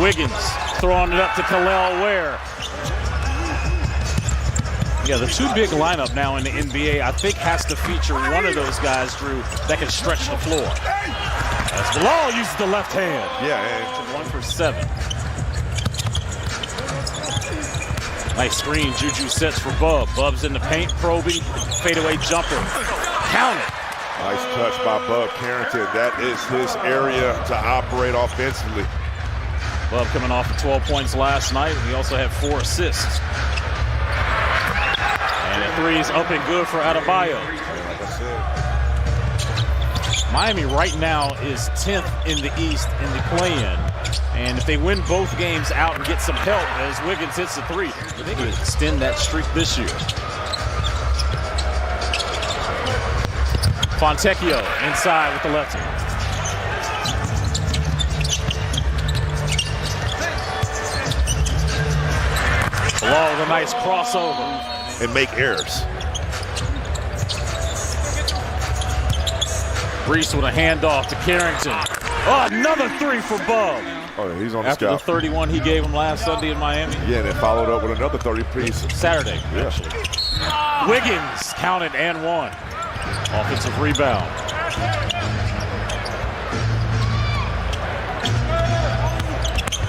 Wiggins throwing it up to Khalil Ware. Yeah, the two big lineup now in the NBA, I think, has to feature one of those guys, Drew, that can stretch the floor. As Bilal uses the left hand. Yeah. 1 for 7. Nice screen. Juju sets for Bub. Bub's in the paint, probing, fadeaway jumper. Count it. Nice touch by Bub Carrington. That is his area to operate offensively. Bub coming off of 12 points last night. He also had 4 assists. And the three's up and good for Adebayo. Like I said. Miami right now is 10th in the East in the play-in. And if they win both games out and get some help as Wiggins hits the three, they can extend that streak this year. Fontecchio inside with the left hand. Below with a nice crossover. And make errors. Reese with a handoff to Carrington. Oh, another three for Bub. Oh, he's on the After scout. the 31 he gave him last Sunday in Miami. Yeah, and then followed up with another 30-piece. Saturday, Yeah. actually. Wiggins counted and one. Offensive rebound.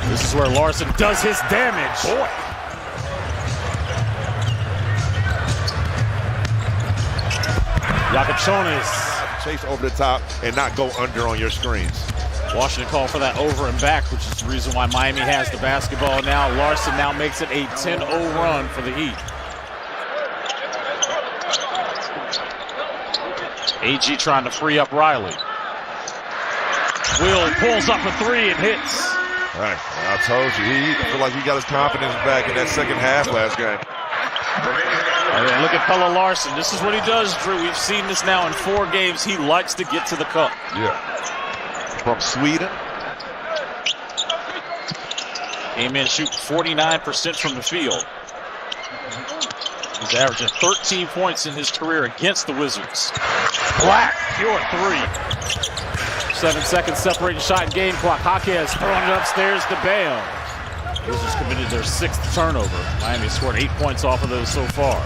This is where Larson does his damage. Boy. Jaquez. Chase over the top and not go under on your screens. Washington called for that over and back, which is the reason why Miami has the basketball now. Larson now makes it a 10-0 run for the Heat. AG trying to free up Riley. Will pulls up a three and hits. Right, I told you, I feel like he got his confidence back in that second half last game. And look at Pelle Larsson. This is what he does, Drew. We've seen this now in 4 games. He likes to get to the cup. Yeah. From Sweden. Came in shooting 49% from the field. He's averaging 13 points in his career against the Wizards. Black, pure 3. 7 seconds separating shot and game clock. Jaquez throwing it upstairs to Bam. Wizards committed their 6th turnover. Miami scored 8 points off of those so far.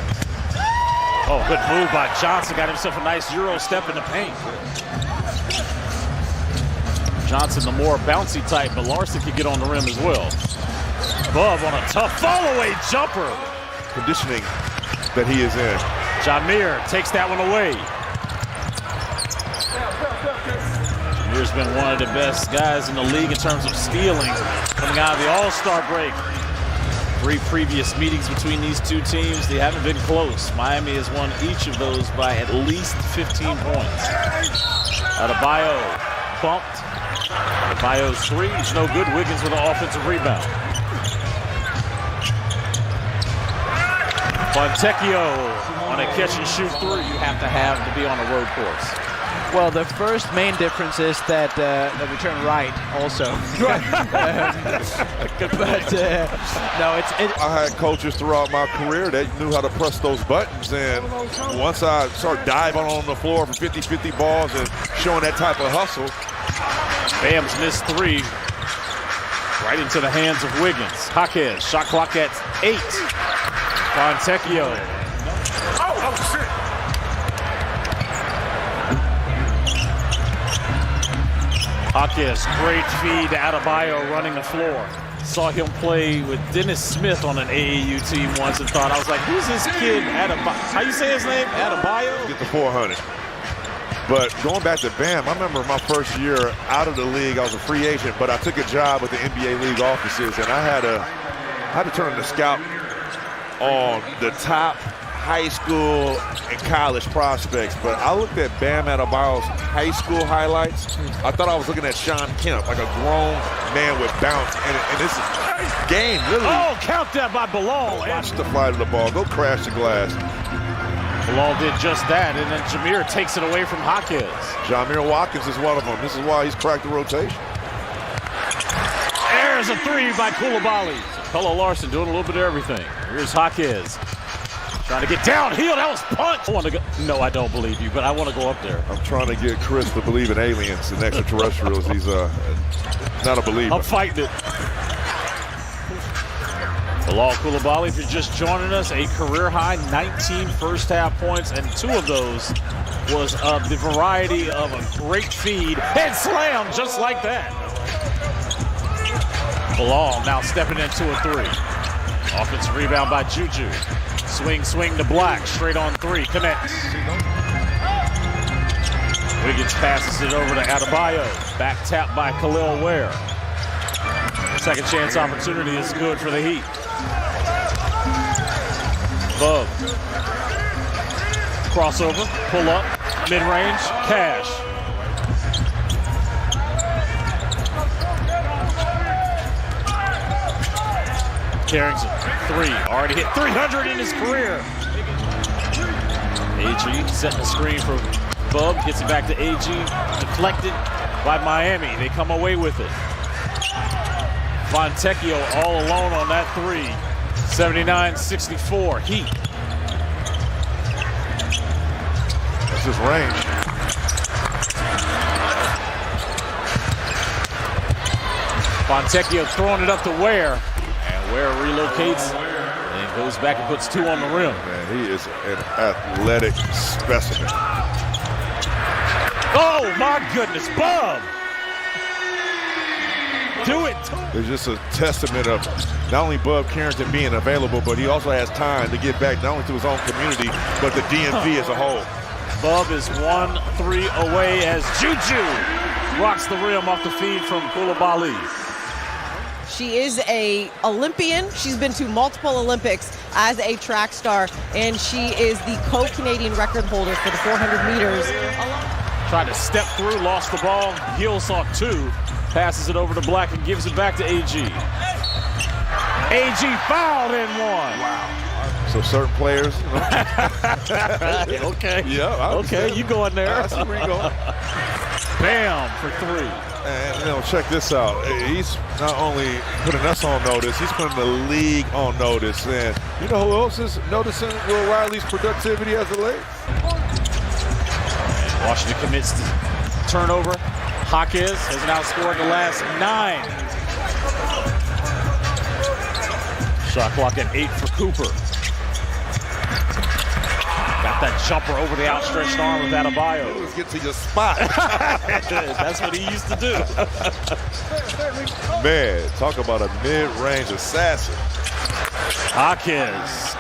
Oh, good move by Johnson. Got himself a nice Euro step in the paint. Johnson, the more bouncy type, but Larson could get on the rim as well. Bub on a tough fall-away jumper. Conditioning that he is in. Jaime takes that one away. Jaime's been one of the best guys in the league in terms of stealing coming out of the All-Star break. 3 previous meetings between these two teams, they haven't been close. Miami has won each of those by at least 15 points. Adebayo bumped. Adebayo's 3 is no good. Wiggins with an offensive rebound. Fontecchio on a catch-and-shoot 3. You have to be on a road course. Well, the first main difference is that we turn right also. But no, I had coaches throughout my career that knew how to press those buttons, and once I started diving on the floor for 50-50 balls and showing that type of hustle. Bam's missed 3. Right into the hands of Wiggins. Jaquez, shot clock at 8. Fontecchio. Oh, shit. Jaquez, great feed to Adebayo running the floor. Saw him play with Dennis Smith on an AAU team once and thought, I was like, who's this kid? How you say his name? Adebayo? Get the 400. But going back to Bam, I remember my first year out of the league, I was a free agent, but I took a job with the NBA league offices, and I had to turn the scout on the top high school and college prospects. But I looked at Bam Adebayo's high school highlights. I thought I was looking at Sean Kemp, like a grown man with bounce. And this game, literally. Oh, count that by Bilal. Watch the flight of the ball. Go crash the glass. Bilal did just that, and then Jaime takes it away from Jaquez. Jaime Watkins is one of them. This is why he's cracked the rotation. There's a 3 by Coulibaly. Pelle Larsson doing a little bit of everything. Here's Jaquez. Trying to get downhill. That was punch. No, I don't believe you, but I want to go up there. I'm trying to get Chris to believe in aliens and extraterrestrials. He's not a believer. I'm fighting it. Bilal Coulibaly, if you're just joining us, a career-high 19 first-half points, and 2 of those was of the variety of a great feed and slam just like that. Bilal now stepping into a 3. Offensive rebound by Juju. Swing to Black, straight on 3, connects. Wiggins passes it over to Adebayo. Back tap by Khalil Ware. Second chance opportunity is good for the Heat. Bub. Crossover, pull up, mid-range, Cash. Carrington, 3, already hit 300 in his career. AG setting the screen for Bub, gets it back to AG, deflected by Miami. They come away with it. Fontecchio all alone on that 3. 79-64, Heat. This is range. Fontecchio throwing it up to Ware. And Ware relocates and goes back and puts 2 on the rim. Man, he is an athletic specimen. Oh my goodness, Bub! Do it! It's just a testament of not only Bub Carrington being available, but he also has time to get back not only to his own community, but the DMV as a whole. Bub is 1 3 away as Juju rocks the rim off the feed from Coulibaly. She is a Olympian. She's been to multiple Olympics as a track star, and she is the co-Canadian record holder for the 400 meters. Tried to step through, lost the ball. Gilsock 2, passes it over to Black and gives it back to AG. AG fouled in 1. Wow. So certain players, you know. Okay. Yeah. Okay, you go in there. I see where you going. Bam for 3. And you know, check this out. He's not only putting us on notice, he's putting the league on notice. And you know who else is noticing Will Riley's productivity as of late? Washington commits to turnover. Jaquez has now scored the last 9. Shot clock at 8 for Cooper. Got that jumper over the outstretched arm of Adebayo. Let's get to your spot. That's what he used to do. Man, talk about a mid-range assassin. Jaquez.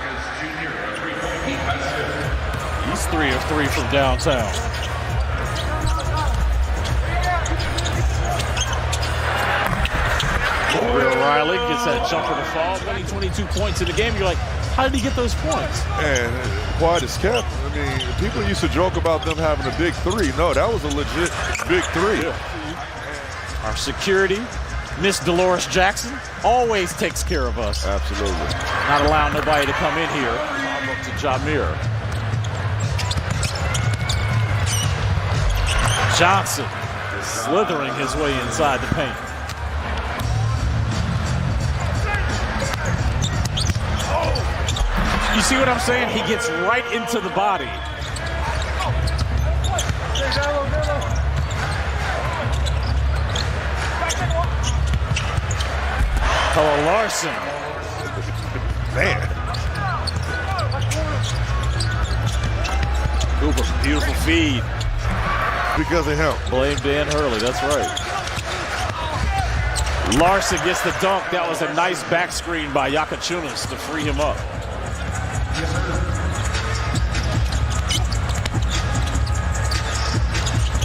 He's 3 of 3 from downtown. Will Riley gets that jumper to fall, winning 22 points in the game. You're like, how did he get those points? And quiet as kept. I mean, people used to joke about them having a big 3. No, that was a legit big 3. Yeah. Our security, Miss Dolores Jackson, always takes care of us. Absolutely. Not allowing nobody to come in here. I'm up to Jameer. Johnson is slithering his way inside the paint. You see what I'm saying? He gets right into the body. Hello, Larson. Man. Cooper, beautiful feed. Because of him. Blame Dan Hurley, that's right. Larson gets the dunk. That was a nice back screen by Yakachunas to free him up.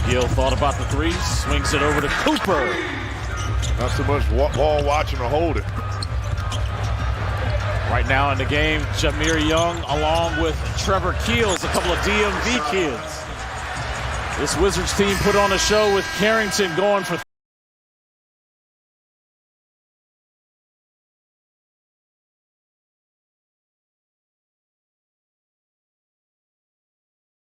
Gill thought about the 3, swings it over to Cooper. Not so much ball watching or holding. Right now in the game, Jameer Young along with Trevor Keels, a couple of DMV kids. This Wizards team put on a show with Carrington going for